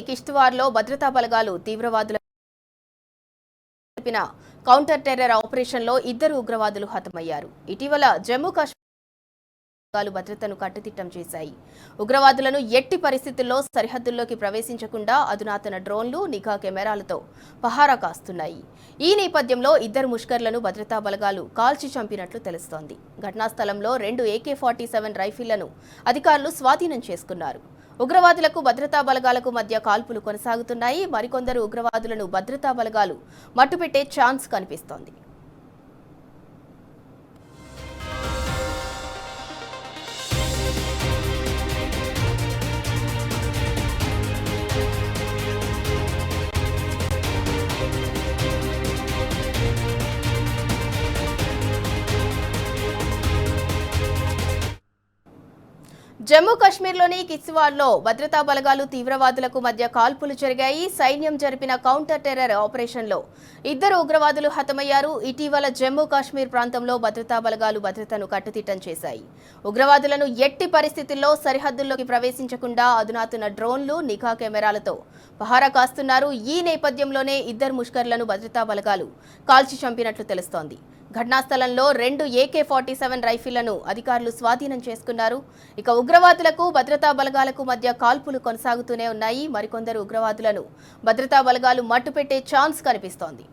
కిష్తవార్లో భద్రతా బలగాలు తీవ్రవాదుల counter terror ఆపరేషన్లో 2 ఉగ్రవాదులు హతమయ్యారు. ఇటీవల జమ్మూ కాశ్మీర్ భద్రతను కట్టుదిట్టం చేశాయి. ఉగ్రవాదులను ఎట్టి పరిస్థితుల్లో సరిహద్దుల్లోకి ప్రవేశించకుండా అధునాతన డ్రోన్లు, నిఘా కెమెరాలతో పహారా కాస్తున్నాయి. ఈ నేపథ్యంలో 2 ముష్కర్లను భద్రతా బలగాలు కాల్చి చంపినట్లు తెలుస్తోంది. ఘటనా స్థలంలో 2 AK-47 రైఫిళ్లను అధికారులు స్వాధీనం చేసుకున్నారు. ఉగ్రవాదులకు భద్రతా బలగాలకు మధ్య కాల్పులు కొనసాగుతున్నాయి. మరికొందరు ఉగ్రవాదులను భద్రతా బలగాలు మట్టుపెట్టే ఛాన్స్ కనిపిస్తోంది. జమ్మూ కాశ్మీర్లోని కిష్తవార్లో భద్రతా బలగాలు తీవ్రవాదులకు మధ్య కాల్పులు జరిగాయి. సైన్యం జరిపిన కౌంటర్ టెర్రర్ ఆపరేషన్లో 2 ఉగ్రవాదులు హతమయ్యారు. ఇటీవల జమ్మూ కాశ్మీర్ ప్రాంతంలో భద్రతా బలగాలు భద్రతను కట్టుదిట్టం చేశాయి. ఉగ్రవాదులను ఎట్టి పరిస్థితుల్లో సరిహద్దుల్లోకి ప్రవేశించకుండా అధునాతన డ్రోన్లు, నిఘా కెమెరాలతో పహారా కాస్తున్నారు. ఈ నేపథ్యంలోనే 2 ముష్కర్లను భద్రతా బలగాలు కాల్చి చంపినట్లు తెలుస్తోంది. ఘటనా స్థలంలో 2 AK-47 రైఫిళ్లను అధికారులు స్వాధీనం చేసుకున్నారు. ఇక ఉగ్రవాదులకు భద్రతా బలగాలకు మధ్య కాల్పులు కొనసాగుతూనే ఉన్నాయి. మరికొందరు ఉగ్రవాదులను భద్రతా బలగాలు మట్టుపెట్టే ఛాన్స్ కనిపిస్తోంది.